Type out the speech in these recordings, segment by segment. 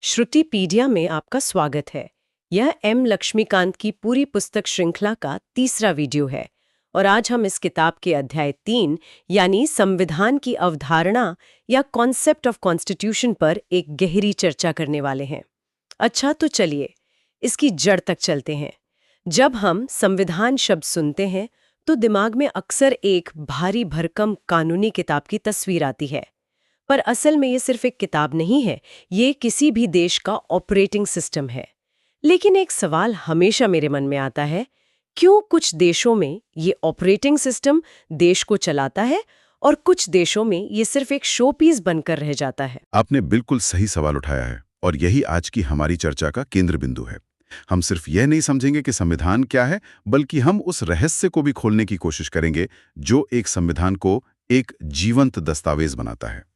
श्रुतिपीडिया में आपका स्वागत है। यह एम लक्ष्मीकांत की पूरी पुस्तक श्रृंखला का तीसरा वीडियो है और आज हम इस किताब के अध्याय 3 यानी संविधान की अवधारणा या कॉन्सेप्ट ऑफ कॉन्स्टिट्यूशन पर एक गहरी चर्चा करने वाले हैं। अच्छा, तो चलिए इसकी जड़ तक चलते हैं। जब हम संविधान शब्द सुनते हैं तो दिमाग में अक्सर एक भारी भरकम कानूनी किताब की तस्वीर आती है, पर असल में ये सिर्फ एक किताब नहीं है, ये किसी भी देश का ऑपरेटिंग सिस्टम है। लेकिन एक सवाल हमेशा मेरे मन में आता है, क्यों कुछ देशों में ये ऑपरेटिंग सिस्टम देश को चलाता है और कुछ देशों में ये सिर्फ एक शो पीस बनकर रह जाता है? आपने बिल्कुल सही सवाल उठाया है और यही आज की हमारी चर्चा का केंद्र बिंदु है। हम सिर्फ यह नहीं समझेंगे कि संविधान क्या है, बल्कि हम उस रहस्य को भी खोलने की कोशिश करेंगे जो एक संविधान को एक जीवंत दस्तावेज बनाता है।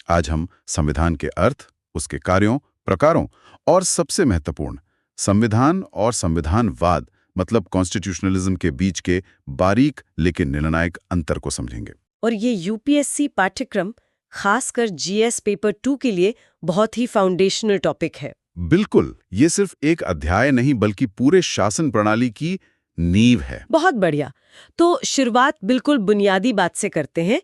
आज हम संविधान के अर्थ, उसके कार्यों, प्रकारों और सबसे महत्वपूर्ण संविधान और संविधानवाद मतलब कॉन्स्टिट्यूशनलिज्म के बीच के बारीक लेकिन निर्णायक अंतर को समझेंगे। और ये यूपीएससी पाठ्यक्रम खासकर जीएस पेपर 2 के लिए बहुत ही फाउंडेशनल टॉपिक है। बिल्कुल, ये सिर्फ एक अध्याय नहीं बल्कि पूरे शासन प्रणाली की नींव है। बहुत बढ़िया। तो शुरुआत बिल्कुल बुनियादी बात से करते हैं।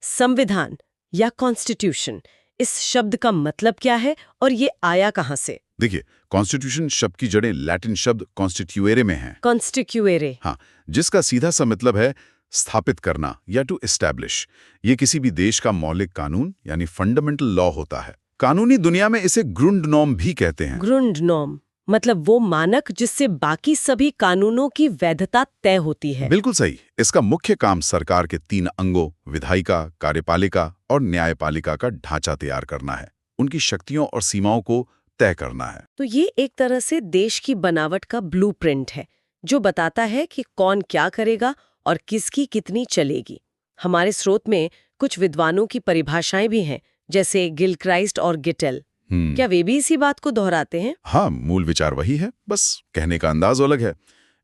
संविधान या कॉन्स्टिट्यूशन, इस शब्द का मतलब क्या है और ये आया कहां से? देखिए, कॉन्स्टिट्यूशन शब्द की जड़ें लैटिन शब्द कॉन्स्टिट्यूएरे में हैं। कॉन्स्टिट्यूएरे, हाँ, जिसका सीधा सा मतलब है स्थापित करना या टू एस्टैब्लिश। ये किसी भी देश का मौलिक कानून यानी फंडामेंटल लॉ होता है। कानूनी दुनिया में इसे ग्रुंडनॉर्म भी कहते हैं। ग्रुंडनॉर्म मतलब वो मानक जिससे बाकी सभी कानूनों की वैधता तय होती है। बिल्कुल सही। इसका मुख्य काम सरकार के 3 अंगों विधायिका, कार्यपालिका और न्यायपालिका का ढांचा तैयार करना है, उनकी शक्तियों और सीमाओं को तय करना है। तो ये एक तरह से देश की बनावट का ब्लूप्रिंट है जो बताता है कि कौन क्या करेगा और किसकी कितनी चलेगी। हमारे स्रोत में कुछ विद्वानों की परिभाषाएं भी हैं, जैसे गिलक्राइस्ट और गिटेल। क्या वे भी इसी बात को दोहराते हैं? हाँ, मूल विचार वही है, बस कहने का अंदाज अलग है।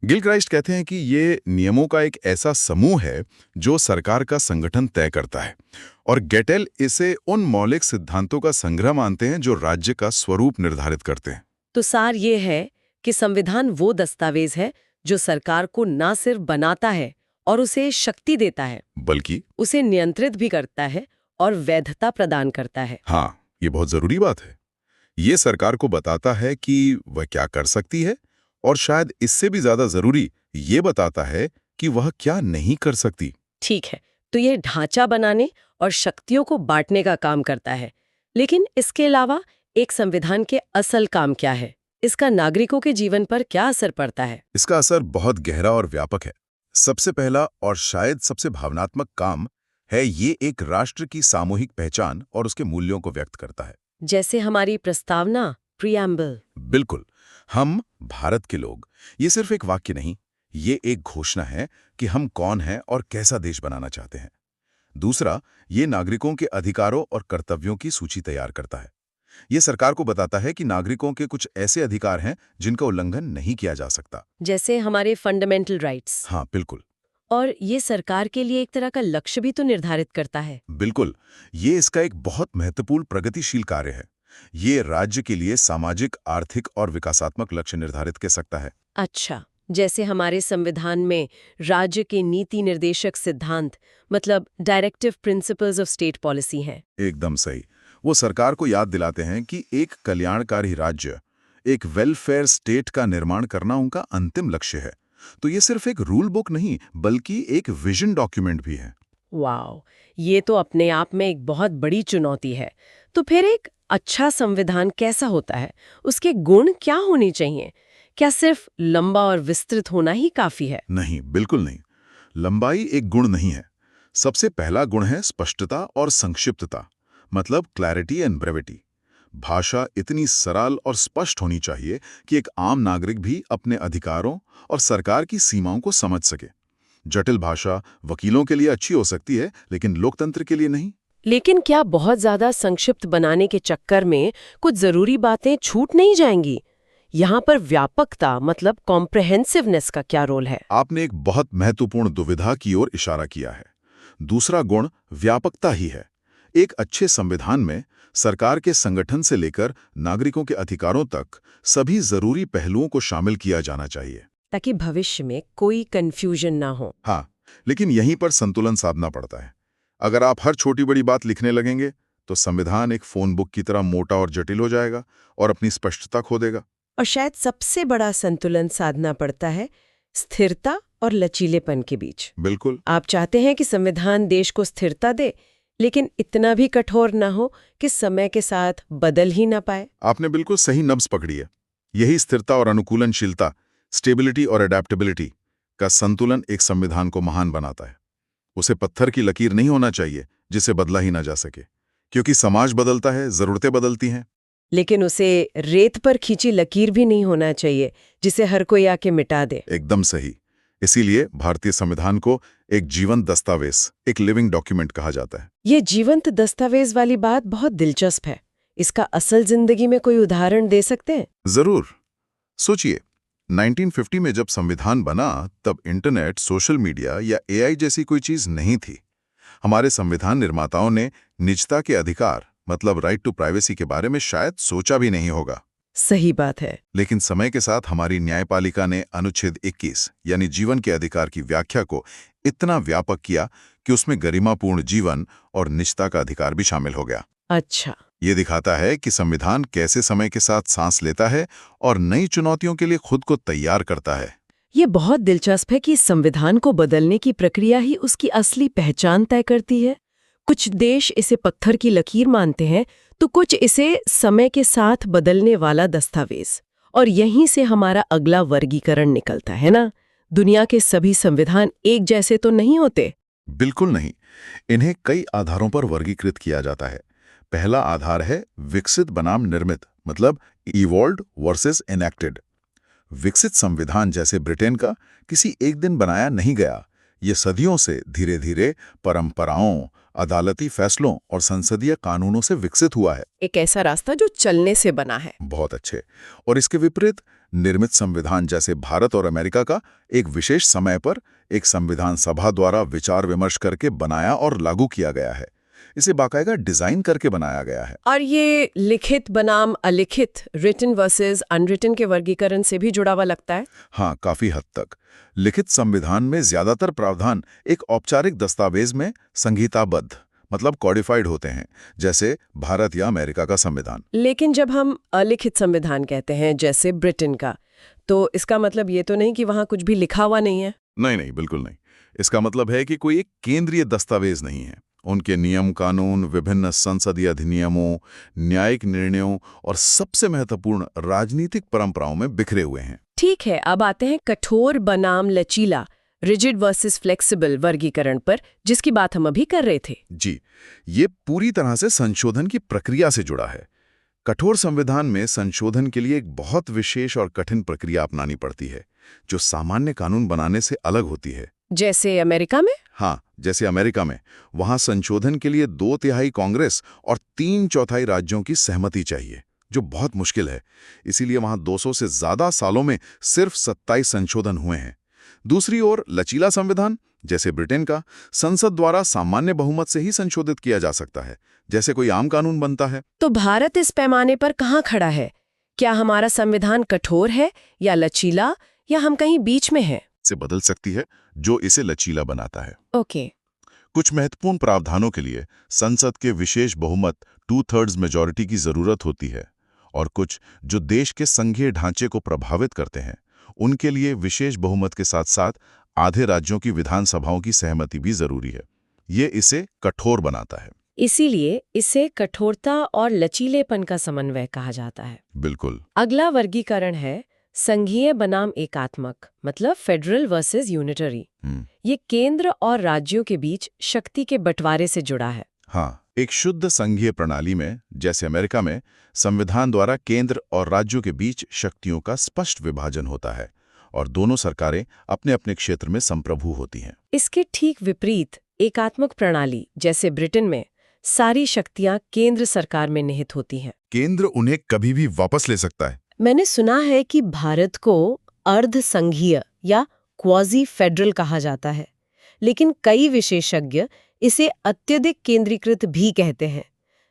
गिलक्राइस्ट कहते हैं कि ये नियमों का एक ऐसा समूह है जो सरकार का संगठन तय करता है, और गेटेल इसे उन मौलिक सिद्धांतों का संग्रह मानते हैं जो राज्य का स्वरूप निर्धारित करते हैं। तो सार ये है कि संविधान वो दस्तावेज है जो सरकार को न सिर्फ बनाता है और उसे शक्ति देता है, बल्कि उसे नियंत्रित भी करता है और वैधता प्रदान करता है। हाँ, ये बहुत जरूरी बात है। ये सरकार को बताता है कि वह क्या कर सकती है, और शायद इससे भी ज्यादा जरूरी ये बताता है कि वह क्या नहीं कर सकती। ठीक है, तो ये ढांचा बनाने और शक्तियों को बांटने का काम करता है। लेकिन इसके अलावा एक संविधान के असल काम क्या है? इसका नागरिकों के जीवन पर क्या असर पड़ता है? इसका असर बहुत गहरा और व्यापक है। सबसे पहला और शायद सबसे भावनात्मक काम है, ये एक राष्ट्र की सामूहिक पहचान और उसके मूल्यों को व्यक्त करता है। जैसे हमारी प्रस्तावना, प्रीएम्बल। बिल्कुल, हम भारत के लोग, ये सिर्फ एक वाक्य नहीं, ये एक घोषणा है कि हम कौन हैं और कैसा देश बनाना चाहते हैं। दूसरा, ये नागरिकों के अधिकारों और कर्तव्यों की सूची तैयार करता है। ये सरकार को बताता है कि नागरिकों के कुछ ऐसे अधिकार हैं जिनका उल्लंघन नहीं किया जा सकता, जैसे हमारे फंडामेंटल राइट्स। हाँ बिल्कुल। और ये सरकार के लिए एक तरह का लक्ष्य भी तो निर्धारित करता है। बिल्कुल, ये इसका एक बहुत महत्वपूर्ण प्रगतिशील कार्य है। ये राज्य के लिए सामाजिक, आर्थिक और विकासात्मक लक्ष्य निर्धारित कर सकता है। अच्छा, जैसे हमारे संविधान में राज्य के नीति निर्देशक सिद्धांत मतलब directive principles of state policy हैं। एकदम सही। वो सरकार को याद दिलाते हैं कि एक कल्याणकारी राज्य, एक वेलफेयर स्टेट का निर्माण करना उनका अंतिम लक्ष्य है। तो ये सिर्फ एक रूल बुक नहीं बल्कि एक विजन डॉक्यूमेंट भी है। वाओ, ये तो अपने आप में एक बहुत बड़ी चुनौती है। तो फिर एक अच्छा संविधान कैसा होता है? उसके गुण क्या होने चाहिए? क्या सिर्फ लंबा और विस्तृत होना ही काफी है? नहीं, बिल्कुल नहीं। लंबाई एक गुण नहीं है। सबसे पहला गुण है स्पष्टता और संक्षिप्तता, मतलब क्लैरिटी एंड ब्रेविटी। भाषा इतनी सरल और स्पष्ट होनी चाहिए कि एक आम नागरिक भी अपने अधिकारों और सरकार की सीमाओं को समझ सके। जटिल भाषा वकीलों के लिए अच्छी हो सकती है, लेकिन लोकतंत्र के लिए नहीं। लेकिन क्या बहुत ज्यादा संक्षिप्त बनाने के चक्कर में कुछ जरूरी बातें छूट नहीं जाएंगी? यहाँ पर व्यापकता मतलब कॉम्प्रहेंसिवनेस का क्या रोल है? आपने एक बहुत महत्वपूर्ण दुविधा की ओर इशारा किया है। दूसरा गुण व्यापकता ही है। एक अच्छे संविधान में सरकार के संगठन से लेकर नागरिकों के अधिकारों तक सभी जरूरी पहलुओं को शामिल किया जाना चाहिए, ताकि भविष्य में कोई कंफ्यूजन ना हो। हाँ, लेकिन यहीं पर संतुलन साधना पड़ता है। अगर आप हर छोटी बड़ी बात लिखने लगेंगे तो संविधान एक फोन बुक की तरह मोटा और जटिल हो जाएगा और अपनी स्पष्टता खो देगा। और शायद सबसे बड़ा संतुलन साधना पड़ता है स्थिरता और लचीलेपन के बीच। बिल्कुल। आप चाहते हैं कि संविधान देश को स्थिरता दे, लेकिन इतना भी कठोर ना हो कि समय के साथ बदल ही ना पाए। आपने बिल्कुल सही नब्ज पकड़ी है। यही स्थिरता और अनुकूलनशीलता, स्टेबिलिटी और अडेप्टेबिलिटी का संतुलन एक संविधान को महान बनाता है। उसे पत्थर की लकीर नहीं होना चाहिए जिसे बदला ही ना जा सके, क्योंकि समाज बदलता है, जरूरतें बदलती हैं। लेकिन उसे रेत पर खींची लकीर भी नहीं होना चाहिए जिसे हर कोई आके मिटा दे। एकदम सही। इसीलिए भारतीय संविधान को एक जीवंत दस्तावेज, एक लिविंग डॉक्यूमेंट कहा जाता है। ये जीवंत दस्तावेज वाली बात बहुत दिलचस्प है। इसका असल जिंदगी में कोई उदाहरण दे सकते हैं? जरूर। सोचिए, 1950 में जब संविधान बना तब इंटरनेट, सोशल मीडिया या एआई जैसी कोई चीज नहीं थी। हमारे संविधान निर्माताओं ने निजता के अधिकार मतलब राइट टू प्राइवेसी के बारे में शायद सोचा भी नहीं होगा। सही बात है। लेकिन समय के साथ हमारी न्यायपालिका ने अनुच्छेद 21 यानी जीवन के अधिकार की व्याख्या को इतना व्यापक किया कि उसमें गरिमापूर्ण जीवन और निजता का अधिकार भी शामिल हो गया। अच्छा, ये दिखाता है कि संविधान कैसे समय के साथ सांस लेता है और नई चुनौतियों के लिए खुद को तैयार करता है। ये बहुत दिलचस्प है कि संविधान को बदलने की प्रक्रिया ही उसकी असली पहचान तय करती है। कुछ देश इसे पत्थर की लकीर मानते हैं, तो कुछ इसे समय के साथ बदलने वाला दस्तावेज। और यहीं से हमारा अगला वर्गीकरण निकलता है ना। दुनिया के सभी संविधान एक जैसे तो नहीं होते। बिल्कुल नहीं। इन्हें कई आधारों पर वर्गीकृत किया जाता है। पहला आधार है विकसित बनाम निर्मित, मतलब इवॉल्व्ड वर्सेस एनेक्टेड। विकसित संविधान जैसे ब्रिटेन का किसी एक दिन बनाया नहीं गया। ये सदियों से धीरे धीरे परंपराओं, अदालती फैसलों और संसदीय कानूनों से विकसित हुआ है। एक ऐसा रास्ता जो चलने से बना है। बहुत अच्छे। और इसके विपरीत निर्मित संविधान जैसे भारत और अमेरिका का एक विशेष समय पर एक संविधान सभा द्वारा विचार विमर्श करके बनाया और लागू किया गया है। इसे बाकायदा डिजाइन करके बनाया गया है। और ये लिखित बनाम अलिखित, रिटन वर्सेस अनरिटन के वर्गीकरण से भी जुड़ा हुआ लगता है। हाँ, काफी हद तक। लिखित संविधान में ज्यादातर प्रावधान एक औपचारिक दस्तावेज में संहिताबद्ध मतलब कॉडिफाइड होते हैं, जैसे भारत या अमेरिका का संविधान। लेकिन जब हम अलिखित संविधान कहते हैं जैसे ब्रिटेन का, तो इसका मतलब ये तो नहीं कि वहां कुछ भी लिखा हुआ नहीं है। नहीं नहीं, बिल्कुल नहीं। इसका मतलब है कि कोई एक केंद्रीय दस्तावेज नहीं है। उनके नियम कानून विभिन्न संसदीय अधिनियमों, न्यायिक निर्णयों और सबसे महत्वपूर्ण राजनीतिक परंपराओं में बिखरे हुए हैं। ठीक है, अब आते हैं कठोर बनाम लचीला, रिजिड वर्सेस फ्लेक्सिबल वर्गीकरण पर, जिसकी बात हम अभी कर रहे थे। जी, ये पूरी तरह से संशोधन की प्रक्रिया से जुड़ा है। कठोर संविधान में संशोधन के लिए एक बहुत विशेष और कठिन प्रक्रिया अपनानी पड़ती है, जो सामान्य कानून बनाने से अलग होती है। जैसे अमेरिका में? हाँ, जैसे अमेरिका में। वहां संशोधन के लिए 2/3 कांग्रेस और 3/4 राज्यों की सहमति चाहिए, जो बहुत मुश्किल है। इसीलिए वहां 200 से ज्यादा सालों में सिर्फ 27 संशोधन हुए हैं। दूसरी ओर लचीला संविधान जैसे ब्रिटेन का संसद द्वारा सामान्य बहुमत से ही संशोधित किया जा सकता है, जैसे कोई आम कानून बनता है। तो भारत इस पैमाने पर कहाँ खड़ा है? क्या हमारा संविधान कठोर है या लचीला, या हम कहीं बीच में हैं? से बदल सकती है, जो इसे लचीला बनाता है। ओके। कुछ महत्वपूर्ण प्रावधानों के लिए संसद के विशेष बहुमत 2/3 मेजॉरिटी की जरूरत होती है, और कुछ जो देश के संघीय ढांचे को प्रभावित करते हैं, उनके लिए विशेष बहुमत के साथ साथ आधे राज्यों की विधानसभाओं की सहमति भी जरूरी है। ये इसे कठोर बनाता है। इसीलिए इसे कठोरता और लचीलेपन का समन्वय कहा जाता है। बिल्कुल। अगला वर्गीकरण है संघीय बनाम एकात्मक, मतलब फेडरल वर्सेस यूनिटरी। ये केंद्र और राज्यों के बीच शक्ति के बंटवारे से जुड़ा है। हाँ, एक शुद्ध संघीय प्रणाली में, जैसे अमेरिका में, संविधान द्वारा केंद्र और राज्यों के बीच शक्तियों का स्पष्ट विभाजन होता है और दोनों सरकारें अपने अपने क्षेत्र में संप्रभु होती हैं। इसके ठीक विपरीत एकात्मक प्रणाली जैसे ब्रिटेन में सारी शक्तियां केंद्र सरकार में निहित होती हैं। केंद्र उन्हें कभी भी वापस ले सकता है। मैंने सुना है कि भारत को अर्ध संघीय या क्वाजी फेडरल कहा जाता है, लेकिन कई विशेषज्ञ इसे अत्यधिक केंद्रीकृत भी कहते हैं,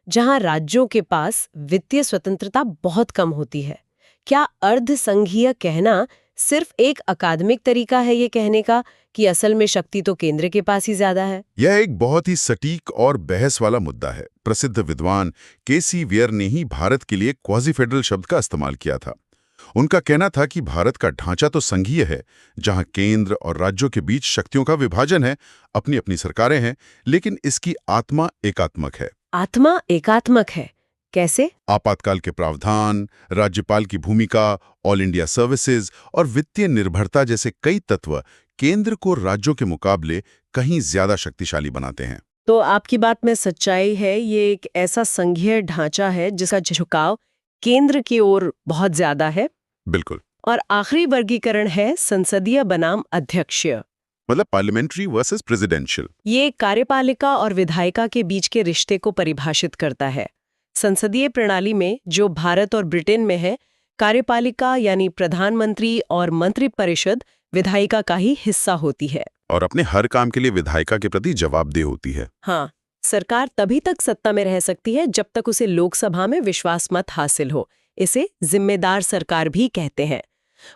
जहां राज्यों के पास वित्तीय स्वतंत्रता बहुत कम होती है। क्या अर्ध संघीय कहना सिर्फ एक अकादमिक तरीका है ये कहने का कि असल में शक्ति तो केंद्र के पास ही ज्यादा है? यह एक बहुत ही सटीक और बहस वाला मुद्दा है। प्रसिद्ध विद्वान के.सी. वेयर ने ही भारत के लिए क्वाजी फेडरल शब्द का इस्तेमाल किया था। उनका कहना था कि भारत का ढांचा तो संघीय है, जहां केंद्र और राज्यों के बीच शक्तियों का विभाजन है, अपनी अपनी सरकारें हैं, लेकिन इसकी आत्मा एकात्मक है। आत्मा एकात्मक है कैसे? आपातकाल के प्रावधान, राज्यपाल की भूमिका, ऑल इंडिया सर्विसेज और वित्तीय निर्भरता जैसे कई तत्व केंद्र को राज्यों के मुकाबले कहीं ज्यादा शक्तिशाली बनाते हैं। तो आपकी बात में सच्चाई है, ये एक ऐसा संघीय ढांचा है जिसका झुकाव केंद्र की ओर बहुत ज्यादा है। बिल्कुल। और आखिरी वर्गीकरण है संसदीय बनाम अध्यक्षीय, मतलब पार्लियामेंट्री वर्सेस प्रेसिडेंशियल। ये कार्यपालिका और विधायिका के बीच के रिश्ते को परिभाषित करता है। संसदीय प्रणाली में, जो भारत और ब्रिटेन में है, कार्यपालिका यानी प्रधानमंत्री और मंत्रिपरिषद विधायिका का ही हिस्सा होती है और अपने हर काम के लिए विधायिका के प्रति जवाबदेह होती है। हाँ, सरकार तभी तक सत्ता में रह सकती है जब तक उसे लोकसभा में विश्वास मत हासिल हो। इसे जिम्मेदार सरकार भी कहते हैं।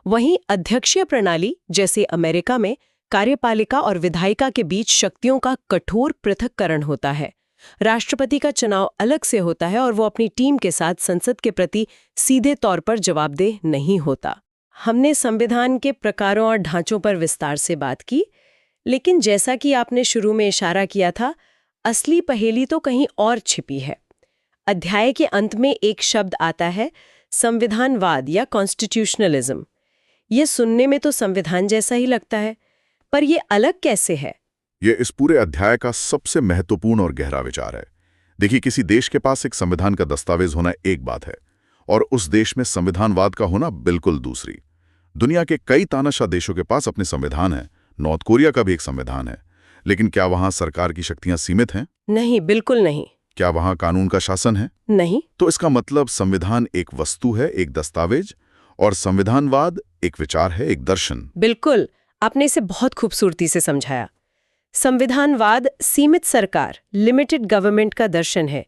वहीं अध्यक्षीय प्रणाली, जैसे अमेरिका में, कार्यपालिका और विधायिका के बीच शक्तियों का कठोर पृथक्करण होता है। राष्ट्रपति का चुनाव अलग से होता है और वो अपनी टीम के साथ संसद के प्रति सीधे तौर पर जवाबदेह नहीं होता। हमने संविधान के प्रकारों और ढांचों पर विस्तार से बात की, लेकिन जैसा कि आपने शुरू में इशारा किया था, असली पहेली तो कहीं और छिपी है। अध्याय के अंत में एक शब्द आता है, संविधानवाद या कॉन्स्टिट्यूशनलिज्म। ये सुनने में तो संविधान जैसा ही लगता है, पर ये अलग कैसे है? ये इस पूरे अध्याय का सबसे महत्वपूर्ण और गहरा विचार है। देखिए, किसी देश के पास एक संविधान का दस्तावेज होना एक बात है, और उस देश में संविधानवाद का होना बिल्कुल दूसरी। दुनिया के कई तानाशाह देशों के पास अपने संविधान है। नॉर्थ कोरिया का भी एक संविधान है, लेकिन क्या वहां सरकार की शक्तियां सीमित हैं? नहीं, बिल्कुल नहीं। क्या वहां कानून का शासन है? नहीं। तो इसका मतलब संविधान एक वस्तु है, एक दस्तावेज, और संविधानवाद एक विचार है, एक दर्शन। बिल्कुल, आपने इसे बहुत खूबसूरती से समझाया। संविधानवाद सीमित सरकार, लिमिटेड गवर्नमेंट का दर्शन है।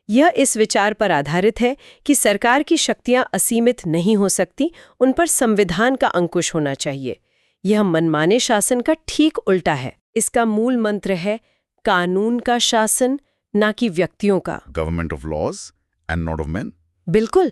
यह इस विचार पर आधारित है कि सरकार की शक्तियां असीमित नहीं हो सकती, उन पर संविधान का अंकुश होना चाहिए। यह मनमाने शासन का ठीक उल्टा है। इसका मूल मंत्र है कानून का शासन, ना कि व्यक्तियों का। Government of laws and not of man. बिल्कुल,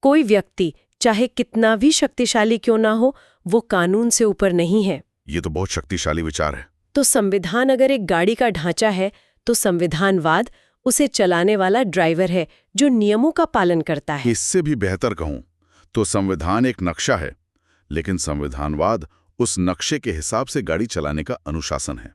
कोई व्यक्ति चाहे कितना भी शक्तिशाली क्यों ना हो, वो कानून से ऊपर नहीं है। ये तो बहुत शक्तिशाली विचार है। तो संविधान अगर एक गाड़ी का ढांचा है, तो संविधानवाद उसे चलाने वाला ड्राइवर है जो नियमों का पालन करता है। इससे भी बेहतर कहूं तो संविधान एक नक्शा है, लेकिन संविधानवाद उस नक्शे के हिसाब से गाड़ी चलाने का अनुशासन है।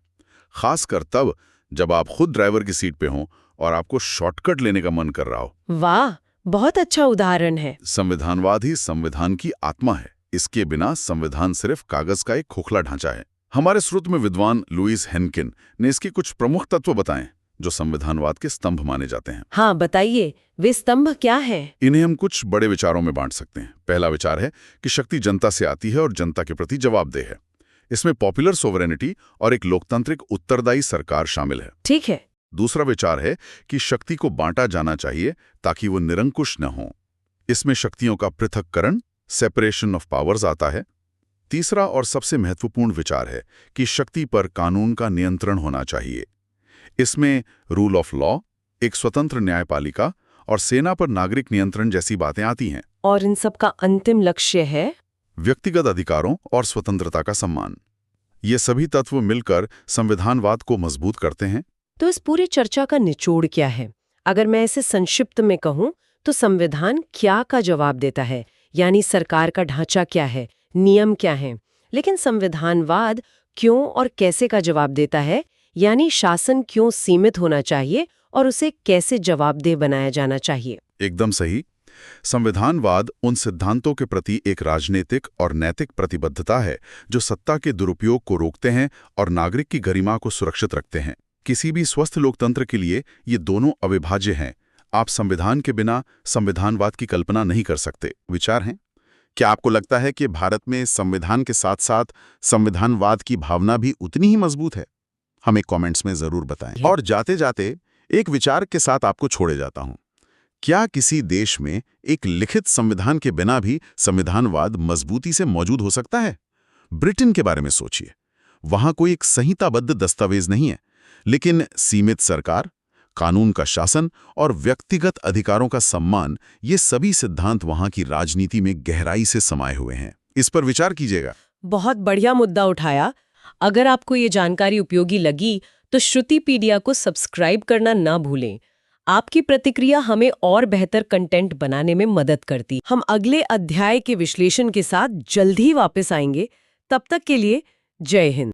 खासकर तब जब आप खुद ड्राइवर की सीट पे हों और आपको शॉर्टकट लेने का मन कर रहा हो। वाह, बहुत अच्छा उदाहरण है। संविधानवाद ही संविधान की आत्मा है। इसके बिना संविधान सिर्फ कागज का एक खोखला ढांचा है। हमारे स्रोत में विद्वान लुईस हेनकिन ने इसके कुछ प्रमुख तत्व बताएं जो संविधानवाद के स्तंभ माने जाते हैं। हाँ, बताइए, वे स्तंभ क्या हैं? इन्हें हम कुछ बड़े विचारों में बांट सकते हैं। पहला विचार है कि शक्ति जनता से आती है और जनता के प्रति जवाबदेह है। इसमें पॉपुलर सोवरेनिटी और एक लोकतांत्रिक उत्तरदायी सरकार शामिल है। ठीक है। दूसरा विचार है कि शक्ति को बांटा जाना चाहिए ताकि वो निरंकुश न हो। इसमें शक्तियों का पृथक्करण, सेपरेशन ऑफ पावर्स आता है। तीसरा और सबसे महत्वपूर्ण विचार है कि शक्ति पर कानून का नियंत्रण होना चाहिए। इसमें रूल ऑफ लॉ, एक स्वतंत्र न्यायपालिका और सेना पर नागरिक नियंत्रण जैसी बातें आती हैं। और इन सब का अंतिम लक्ष्य है व्यक्तिगत अधिकारों और स्वतंत्रता का सम्मान। ये सभी तत्व मिलकर संविधानवाद को मजबूत करते हैं। तो इस पूरी चर्चा का निचोड़ क्या है? अगर मैं इसे संक्षिप्त में कहूं तो संविधान क्या का जवाब देता है, यानी सरकार का ढांचा क्या है, नियम क्या हैं। लेकिन संविधानवाद क्यों और कैसे का जवाब देता है, यानी शासन क्यों सीमित होना चाहिए और उसे कैसे जवाबदेह बनाया जाना चाहिए। एकदम सही। संविधानवाद उन सिद्धांतों के प्रति एक राजनीतिक और नैतिक प्रतिबद्धता है जो सत्ता के दुरुपयोग को रोकते हैं और नागरिक की गरिमा को सुरक्षित रखते हैं। किसी भी स्वस्थ लोकतंत्र के लिए ये दोनों अविभाज्य हैं। आप संविधान के बिना संविधानवाद की कल्पना नहीं कर सकते। विचार हैं? क्या आपको लगता है कि भारत में संविधान के साथ साथ संविधानवाद की भावना भी उतनी ही मजबूत है? हमें कमेंट्स में जरूर बताएं। और जाते जाते एक विचार के साथ आपको छोड़े जाता हूं। क्या किसी देश में एक लिखित संविधान के बिना भी संविधानवाद मजबूती से मौजूद हो सकता है? ब्रिटेन के बारे में सोचिए। वहां कोई एक संहिताबद्ध दस्तावेज नहीं है, लेकिन सीमित सरकार, कानून का शासन और व्यक्तिगत अधिकारों का सम्मान, ये सभी सिद्धांत वहां की राजनीति में गहराई से समाये हुए हैं। इस पर विचार कीजिएगा। बहुत बढ़िया मुद्दा उठाया। अगर आपको ये जानकारी उपयोगी लगी तो श्रुतिपीडिया को सब्सक्राइब करना ना भूलें। आपकी प्रतिक्रिया हमें और बेहतर कंटेंट बनाने में मदद करती। हम अगले अध्याय के विश्लेषण के साथ जल्द ही वापस आएंगे। तब तक के लिए जय हिंद।